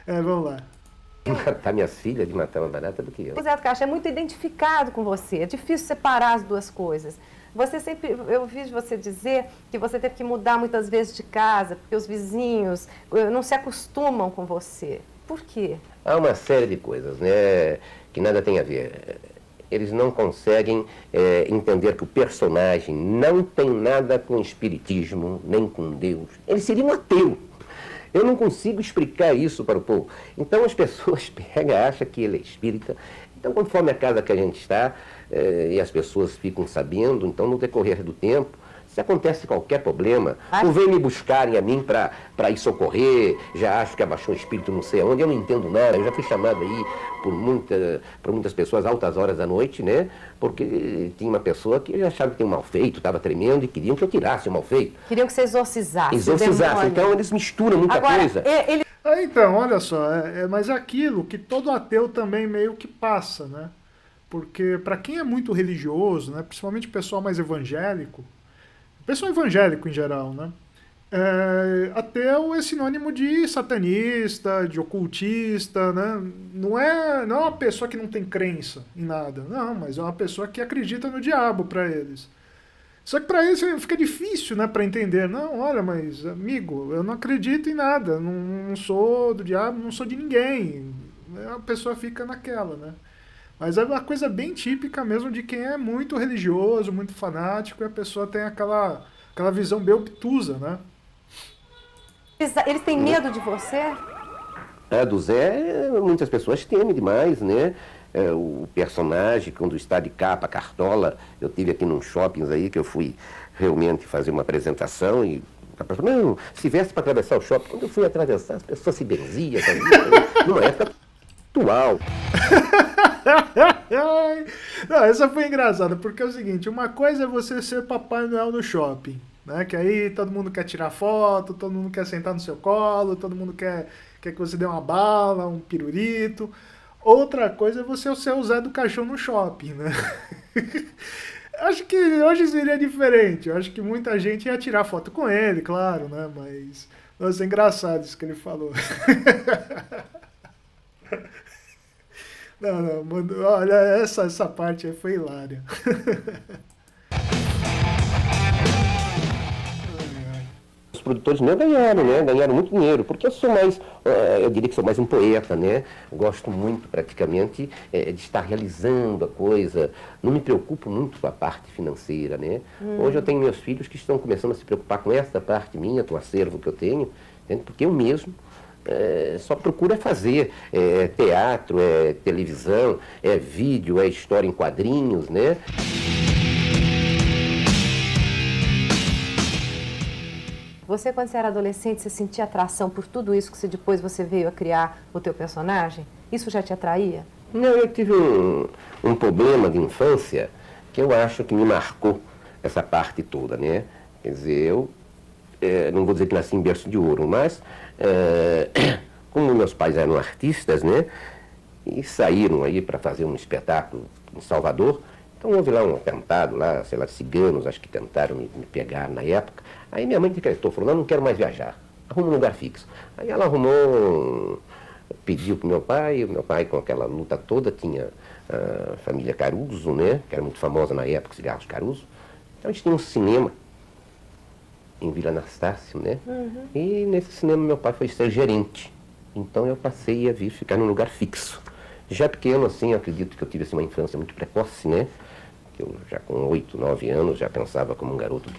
Vamos lá. Matar minhas filhas de matar uma barata do que eu. o Zé do Caixão é muito identificado com você, é difícil separar as duas coisas. Você sempre, eu ouvi você dizer que você teve que mudar muitas vezes de casa, porque os vizinhos não se acostumam com você. Por quê? Há uma série de coisas, né, que nada tem a ver. Eles não conseguem entender que o personagem não tem nada com espiritismo, nem com Deus. Ele seria um ateu. Eu não consigo explicar isso para o povo. Então as pessoas pegam, acham que ele é espírita. Então, conforme a casa que a gente está, e as pessoas ficam sabendo, então no decorrer do tempo, se acontece qualquer problema, ou vem me buscarem a mim para ir socorrer, já acho que abaixou o espírito não sei aonde, eu não entendo nada, eu já fui chamado aí por muitas pessoas altas horas da noite, né? Porque tinha uma pessoa que já achava que tinha um mal feito, estava tremendo e queriam que eu tirasse o mal feito. Queriam que você exorcizasse. Exorcizasse, então eles misturam muita coisa. Então, olha só, mas é aquilo que todo ateu também meio que passa, né? Porque para quem é muito religioso, né, principalmente o pessoal mais evangélico, pessoal evangélico em geral, né? Ateu é sinônimo de satanista, de ocultista, né? Não é uma pessoa que não tem crença em nada, não, mas é uma pessoa que acredita no diabo para eles. Só que para eles fica difícil, né, para entender. Não, olha, mas amigo, eu não acredito em nada, não sou do diabo, não sou de ninguém. A pessoa fica naquela, né? Mas é uma coisa bem típica mesmo de quem é muito religioso, muito fanático, e a pessoa tem aquela visão bem obtusa, né? Eles têm medo de você? Do Zé, muitas pessoas temem demais, né? O personagem, quando está de capa, cartola, eu tive aqui num shopping aí que eu fui realmente fazer uma apresentação e a pessoa, não, se veste para atravessar o shopping. Quando eu fui atravessar, as pessoas se benziam, numa época atual. Não, essa foi engraçada, porque é o seguinte, uma coisa é você ser Papai Noel no shopping, né? Que aí todo mundo quer tirar foto, todo mundo quer sentar no seu colo, todo mundo quer que você dê uma bala, um pirulito. Outra coisa é você ser o Zé do Caixão no shopping, né? Acho que hoje seria diferente. Eu acho que muita gente ia tirar foto com ele, claro, né? Mas, nossa, é engraçado isso que ele falou. Não, mano, olha, essa parte aí foi hilária. Os produtores meus ganharam, né? Ganharam muito dinheiro, porque eu sou mais, eu diria que sou mais um poeta, né? Gosto muito, praticamente, de estar realizando a coisa. Não me preocupo muito com a parte financeira, né? Hoje eu tenho meus filhos que estão começando a se preocupar com essa parte minha, com o acervo que eu tenho, entende? Porque eu mesmo só procuro fazer teatro, televisão, vídeo, história em quadrinhos, né? Você, quando você era adolescente, você sentia atração por tudo isso que depois você veio a criar o teu personagem? Isso já te atraía? Não, eu tive um problema de infância que eu acho que me marcou essa parte toda, né? Quer dizer, eu não vou dizer que nasci em berço de ouro, mas como meus pais eram artistas, né? E saíram aí para fazer um espetáculo em Salvador, então houve lá um atentado, lá, sei lá, ciganos, acho que tentaram me pegar na época. Aí minha mãe decretou, falou, não quero mais viajar, arruma um lugar fixo. Aí ela arrumou, pediu para o meu pai com aquela luta toda, tinha a família Caruso, né, que era muito famosa na época, Cigarros Caruso. Então a gente tinha um cinema em Vila Anastácio, né, e nesse cinema meu pai foi ser gerente. Então eu passei a vir ficar num lugar fixo. Já pequeno, assim, eu acredito que eu tive assim, uma infância muito precoce, né, que eu já com 8, 9 anos já pensava como um garoto.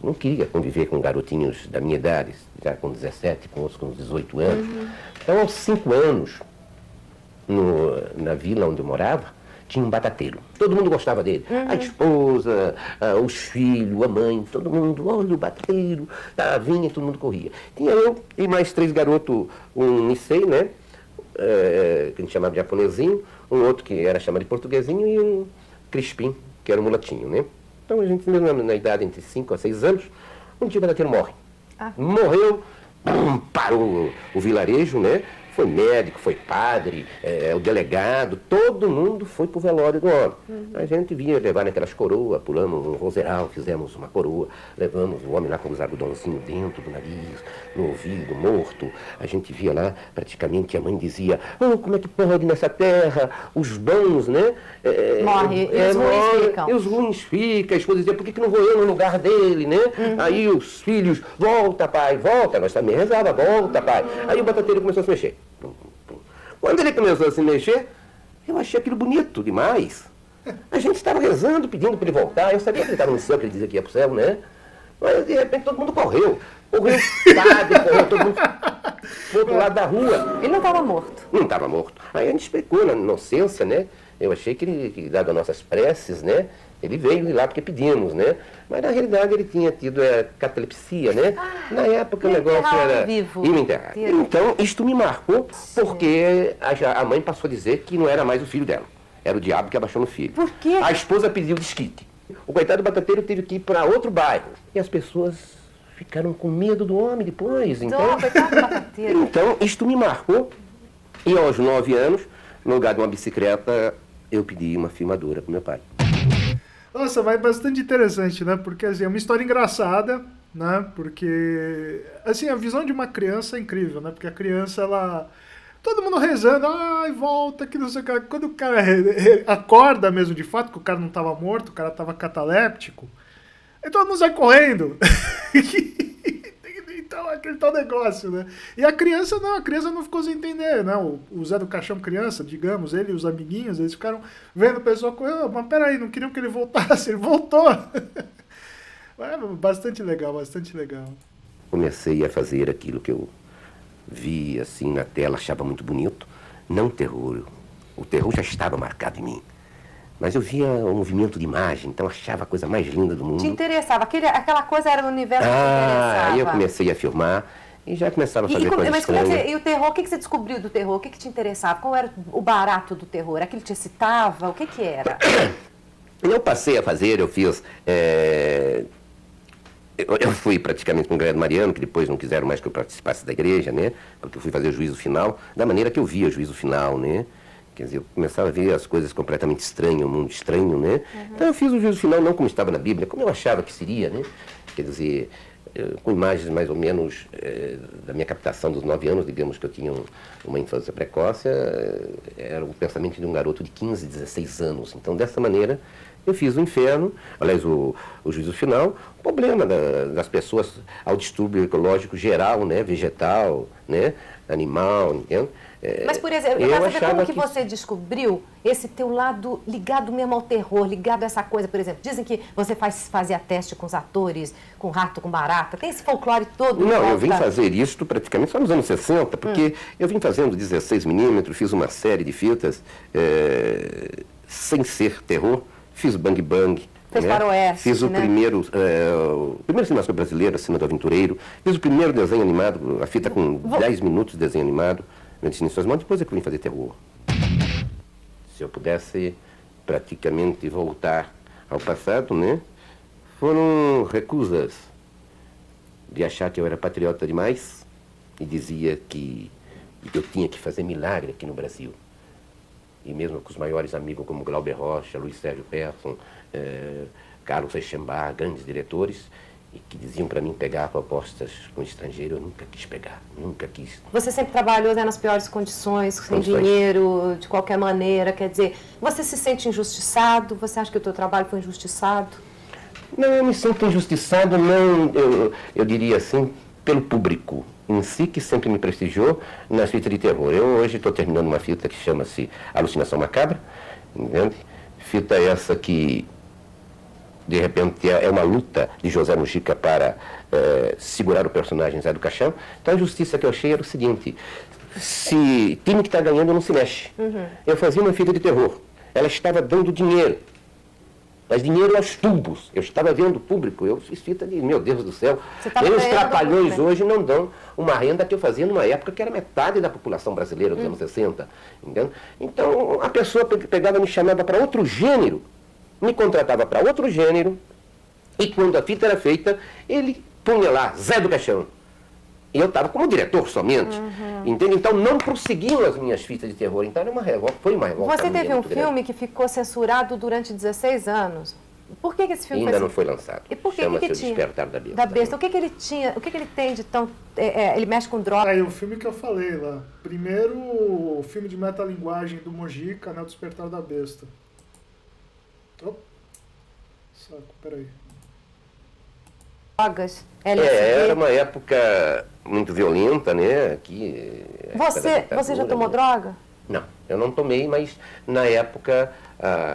Não queria conviver com garotinhos da minha idade, já com 17, com outros com 18 anos. Então, aos 5 anos, na vila onde eu morava, tinha um batateiro. Todo mundo gostava dele. A esposa, os filhos, a mãe, todo mundo, olha o batateiro, vinha e todo mundo corria. Tinha eu e mais 3 garotos, um Issei, né, que a gente chamava de japonesinho, um outro que era chamado de portuguesinho e um Crispim, que era um mulatinho, né. Então, a gente, mesmo na idade entre 5 a 6 anos, um dia o batateiro morre. Morreu, parou o vilarejo, né? Foi médico, foi padre, o delegado, todo mundo foi pro velório do homem. A gente vinha levar naquelas coroas, pulamos um roseral, fizemos uma coroa, levamos o homem lá com os algodãozinhos dentro do nariz, no ouvido, morto. A gente via lá, praticamente, a mãe dizia, como é que pode nessa terra, os bons, né? Morre, e os ruins ficam. E os ruins ficam, a esposa dizia, por que não vou eu no lugar dele, né? Aí os filhos, volta pai, volta, nós também rezava, volta pai. Aí o batateiro começou a se mexer. Quando ele começou a se mexer, eu achei aquilo bonito demais. A gente estava rezando, pedindo para ele voltar. Eu sabia que ele estava no céu, que ele dizia que ia para o céu, né? Mas de repente todo mundo correu. Correu o padre, correu todo mundo pro outro lado da rua. Ele não estava morto. Não estava morto. Aí a gente explicou na inocência, né? Eu achei que ele, dado as nossas preces, né? Ele veio lá porque pedimos, né? Mas na realidade ele tinha tido catalepsia, né? Na época o negócio era vivo. ir me enterrar. Então isto me marcou porque a mãe passou a dizer que não era mais o filho dela. Era o diabo que abaixou no filho. Por quê? A esposa pediu desquite. O coitado do batateiro teve que ir para outro bairro. E as pessoas ficaram com medo do homem depois. Então, coitado do batateiro. Então isto me marcou. E aos 9 anos, no lugar de uma bicicleta, eu pedi uma filmadora para meu pai. Nossa, vai bastante interessante, né? Porque assim, é uma história engraçada, né? Porque assim, a visão de uma criança é incrível, né? Porque a criança, ela... Todo mundo rezando, ai, volta, que não sei o que. Quando o cara acorda mesmo de fato, que o cara não estava morto, o cara estava cataléptico, aí todo mundo sai correndo. Então, aquele tal negócio, né? E a criança não ficou sem entender, né? O Zé do Caixão criança, digamos, ele e os amiguinhos, eles ficaram vendo o pessoal correndo, mas peraí, não queriam que ele voltasse, ele voltou. Bastante legal, bastante legal. Comecei a fazer aquilo que eu via assim na tela, achava muito bonito. Não terror, o terror já estava marcado em mim. Mas eu via o movimento de imagem, então achava a coisa mais linda do mundo. Te interessava? Aquela coisa era no universo que te interessava? Aí eu comecei a filmar e já começaram a fazer coisas mas estranhas. E o terror, o que você descobriu do terror? O que te interessava? Qual era o barato do terror? Aquilo te excitava? O que era? Eu passei a fazer, eu fiz... Eu fui praticamente com o Grande Mariano, que depois não quiseram mais que eu participasse da igreja, né? Porque eu fui fazer o juízo final, da maneira que eu via o juízo final, né? Quer dizer, eu começava a ver as coisas completamente estranhas, um mundo estranho, né? Então eu fiz o juízo final não como estava na Bíblia, como eu achava que seria, né? Quer dizer, com imagens mais ou menos da minha captação dos 9 anos, digamos que eu tinha uma infância precoce, era o pensamento de um garoto de 15, 16 anos. Então, dessa maneira, eu fiz o inferno, aliás, o juízo final, o problema das pessoas ao distúrbio ecológico geral, né? Vegetal, né? Animal, entende? Mas, por exemplo, eu quero saber como que você descobriu esse teu lado ligado mesmo ao terror, ligado a essa coisa, por exemplo. Dizem que você fazia teste com os atores, com rato, com barata. Tem esse folclore todo? Não, eu vim fazer isso praticamente só nos anos 60, porque eu vim fazendo 16mm, fiz uma série de fitas sem ser terror. Fiz o Bang Bang. Fez faroeste, fiz o né? primeiro cinemascope brasileiro, Cena do Aventureiro. Fiz o primeiro desenho animado, a fita com 10 minutos de desenho animado. Eu disse em suas mãos, depois é que eu vim fazer terror. Se eu pudesse praticamente voltar ao passado, né? Foram recusas de achar que eu era patriota demais e dizia que eu tinha que fazer milagre aqui no Brasil. E mesmo com os maiores amigos como Glauber Rocha, Luiz Sérgio Persson, Carlos Reichenbach, grandes diretores, e que diziam para mim pegar propostas com estrangeiro, eu nunca quis pegar, nunca quis. Você sempre trabalhou, né, nas piores condições, sem dinheiro, de qualquer maneira, quer dizer, você se sente injustiçado? Você acha que o teu trabalho foi injustiçado? Não, eu me sinto injustiçado, não, eu diria assim, pelo público em si, que sempre me prestigiou nas fitas de terror. Eu hoje estou terminando uma fita que chama-se Alucinação Macabra, entende? Fita essa que, de repente, é uma luta de José Mujica para segurar o personagem Zé do Caixão. Então a injustiça que eu achei era o seguinte: se time que está ganhando não se mexe. Eu fazia uma fita de terror, ela estava dando dinheiro. Mas dinheiro aos tubos. Eu estava vendo o público, eu fiz fita de, meu Deus do céu. Os trapalhões hoje não dão uma renda que eu fazia numa época que era metade da população brasileira dos anos 60. Entende? Então, a pessoa pegava, me chamava para outro gênero, me contratava para outro gênero, e quando a fita era feita, ele punha lá, Zé do Caixão. E eu estava como diretor somente. Entende? Então não prosseguiam as minhas fitas de terror. Então era uma revolta, foi uma revolta. Você teve um filme que ficou censurado durante 16 anos. Por que esse filme ainda não foi lançado? E por que Chama-se que O tinha? Despertar da Besta. Da Besta. O que ele tinha? O que ele tem de tão... ele mexe com droga. Aí o filme que eu falei lá. Primeiro, o filme de metalinguagem do Mojica, né? O Despertar da Besta. Saco, peraí. Drogas, era uma época muito violenta, né? Aqui, você já tomou droga? Não, eu não tomei, mas na época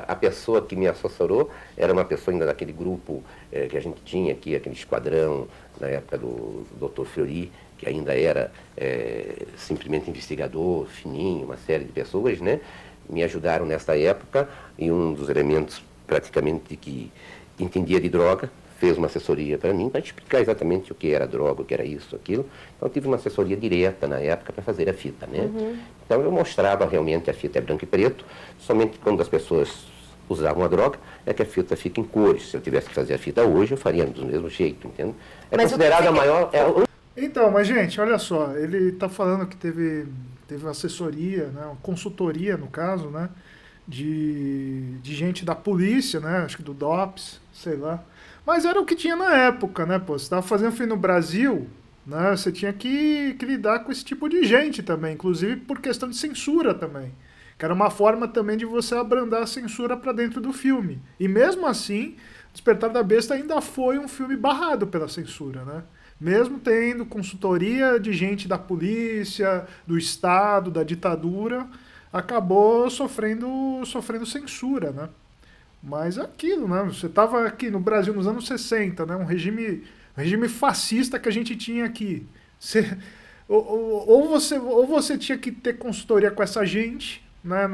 a pessoa que me assessorou era uma pessoa ainda daquele grupo que a gente tinha aqui, aquele esquadrão, na época do Dr. Fleury, que ainda era simplesmente investigador, fininho, uma série de pessoas, né? Me ajudaram nessa época, e um dos elementos praticamente que entendia de droga, fez uma assessoria para mim, para explicar exatamente o que era droga, o que era isso, aquilo. Então eu tive uma assessoria direta na época para fazer a fita, né? Então eu mostrava realmente a fita é branco e preto, somente quando as pessoas usavam a droga, é que a fita fica em cores. Se eu tivesse que fazer a fita hoje, eu faria do mesmo jeito, entende? É considerada a maior... Então, mas gente, olha só, ele está falando que teve assessoria, né, uma consultoria no caso, né, de gente da polícia, né, acho que do DOPS, sei lá. Mas era o que tinha na época, né, pô? Você estava fazendo filme no Brasil, né? Você tinha que lidar com esse tipo de gente também, inclusive por questão de censura também. Que era uma forma também de você abrandar a censura para dentro do filme. E mesmo assim, Despertar da Besta ainda foi um filme barrado pela censura, né? Mesmo tendo consultoria de gente da polícia, do Estado, da ditadura, acabou sofrendo censura, né? Mas é aquilo, né? Você estava aqui no Brasil nos anos 60, né? Um regime fascista que a gente tinha aqui. Ou você tinha que ter consultoria com essa gente, né?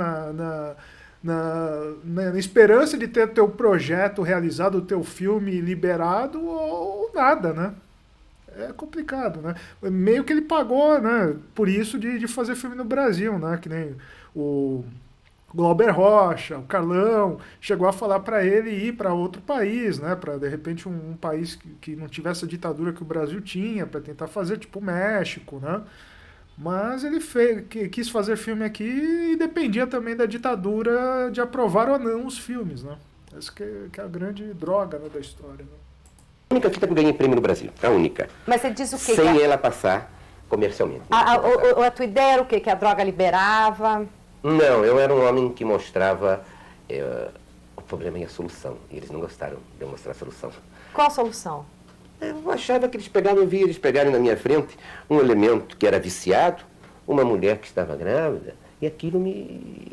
Na esperança de ter teu projeto realizado, o teu filme liberado, ou nada, né? É complicado, né? Meio que ele pagou, né? Por isso de fazer filme no Brasil, né? Que nem o Glauber Rocha, o Carlão, chegou a falar para ele ir para outro país, né? Para de repente um país que não tivesse a ditadura que o Brasil tinha, para tentar fazer, tipo o México, né? Mas ele quis fazer filme aqui e dependia também da ditadura de aprovar ou não os filmes, né? Essa que é a grande droga, né, da história. Né? A única fita que eu ganhei prêmio no Brasil, a única. Mas você diz o quê? Sem ela passar comercialmente. A tua ideia era o quê? Que a droga liberava? Não, eu era um homem que mostrava o problema e a solução. E eles não gostaram de eu mostrar a solução. Qual a solução? Eu achava que eles pegaram na minha frente um elemento que era viciado, uma mulher que estava grávida, e aquilo me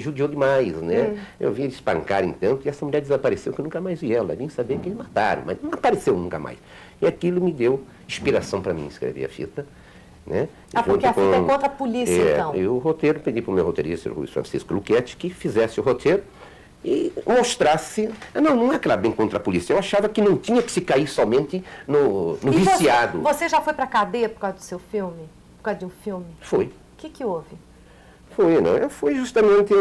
judiou demais, né? Eu vi eles espancarem tanto e essa mulher desapareceu que eu nunca mais vi ela. Vim saber que eles mataram, mas não apareceu nunca mais. E aquilo me deu inspiração para mim escrever a fita. Né? Porque a fita é contra a polícia, então. E o roteiro, pedi para o meu roteirista, o Luiz Francisco Luchetti, que fizesse o roteiro e mostrasse... Não é aquela bem contra a polícia. Eu achava que não tinha que se cair somente no viciado. Você já foi para a cadeia por causa do seu filme? Por causa de um filme? Foi. O que houve? Eu fui justamente...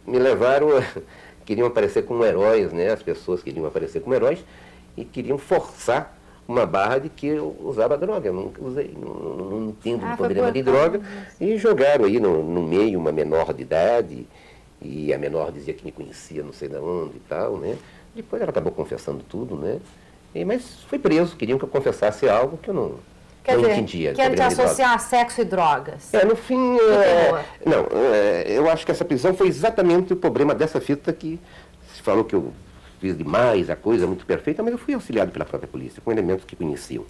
me levaram... Queriam aparecer como heróis, né? As pessoas queriam aparecer como heróis e queriam forçar uma barra de que eu usava droga. Eu nunca usei, não entendo o problema de droga. E jogaram aí no meio uma menor de idade, e a menor dizia que me conhecia não sei de onde e tal, né? Depois ela acabou confessando tudo, né? Mas foi preso, queriam que eu confessasse algo que eu não entendia. Quer te associar a sexo e drogas. No fim, eu acho que essa prisão foi exatamente o problema dessa fita que se falou que eu fiz demais, a coisa muito perfeita, mas eu fui auxiliado pela própria polícia, com elementos que conheciam,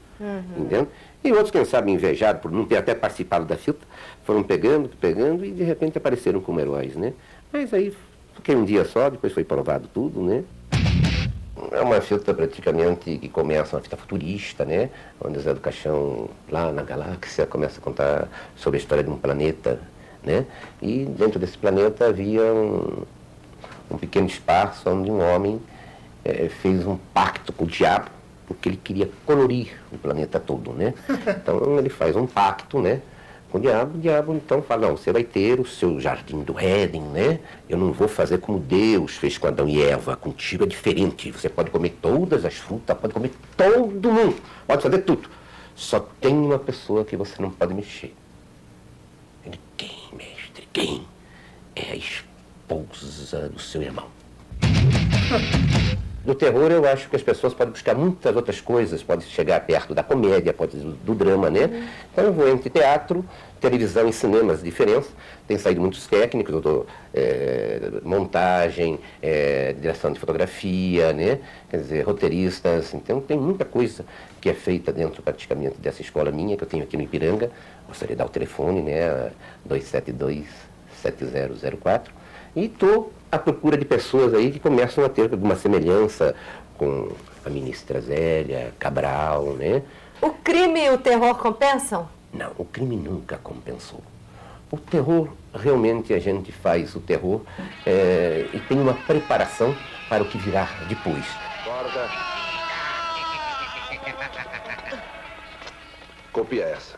entendeu? E outros, quem sabe, invejados por não ter até participado da fita, foram pegando e de repente apareceram como heróis, né? Mas aí, fiquei um dia só, depois foi provado tudo, né? É uma fita praticamente que começa, uma fita futurista, né? Onde o Zé do Caixão, lá na galáxia, começa a contar sobre a história de um planeta, né? E dentro desse planeta havia um pequeno espaço onde um homem fez um pacto com o diabo, porque ele queria colorir o planeta todo, né? Então ele faz um pacto, né, com o diabo então fala, não, você vai ter o seu jardim do Éden, né? Eu não vou fazer como Deus fez com Adão e Eva, contigo é diferente, você pode comer todas as frutas, pode comer todo mundo, pode fazer tudo, só tem uma pessoa que você não pode mexer. Ele, quem, mestre, quem? É a esposa do seu irmão. No terror, eu acho que as pessoas podem buscar muitas outras coisas, podem chegar perto da comédia, pode do drama, né? Então eu vou entre teatro, televisão e cinema, as diferenças. Tem saído muitos técnicos, eu dou montagem, direção de fotografia, né? Quer dizer, roteiristas. Então tem muita coisa que é feita dentro praticamente dessa escola minha, que eu tenho aqui no Ipiranga. Gostaria de dar o telefone, né? 272-7004. E estou à procura de pessoas aí que começam a ter alguma semelhança com a ministra Zélia, Cabral, né? O crime e o terror compensam? Não, o crime nunca compensou. O terror, realmente a gente faz o terror e tem uma preparação para o que virá depois. Corda. Copia essa.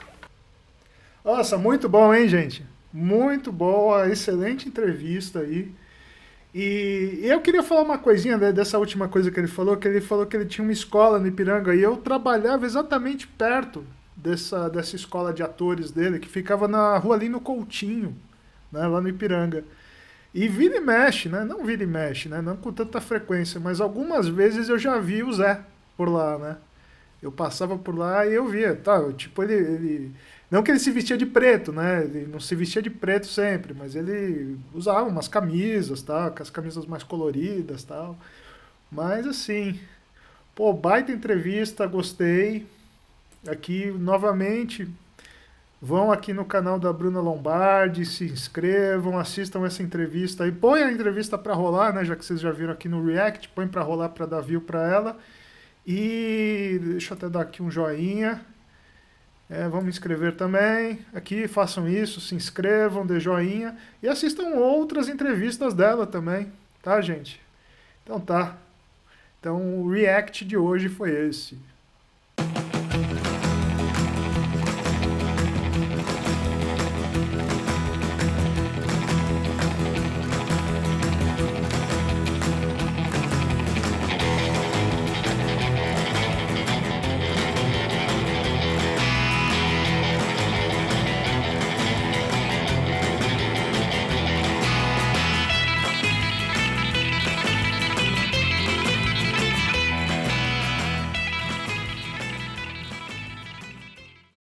Nossa, muito bom, hein, gente? Muito boa, excelente entrevista aí. E eu queria falar uma coisinha dessa última coisa que ele falou que ele tinha uma escola no Ipiranga, e eu trabalhava exatamente perto dessa escola de atores dele, que ficava na rua ali no Coutinho, né, lá no Ipiranga. E vira e mexe, né? Não vira e mexe, né? Não com tanta frequência, mas algumas vezes eu já vi o Zé por lá, né? Eu passava por lá e eu via, tá? Tipo, ele não que ele se vestia de preto, né? Ele não se vestia de preto sempre, mas ele usava umas camisas, tá? Com as camisas mais coloridas, tal. Mas assim, pô, baita entrevista, gostei. Aqui, novamente, vão aqui no canal da Bruna Lombardi, se inscrevam, assistam essa entrevista aí. Põe a entrevista pra rolar, né? Já que vocês já viram aqui no React, põe pra rolar pra dar view pra ela. E deixa eu até dar aqui um joinha. Vamos inscrever também. Aqui, façam isso, se inscrevam, dê joinha. E assistam outras entrevistas dela também, tá, gente? Então tá. Então o React de hoje foi esse.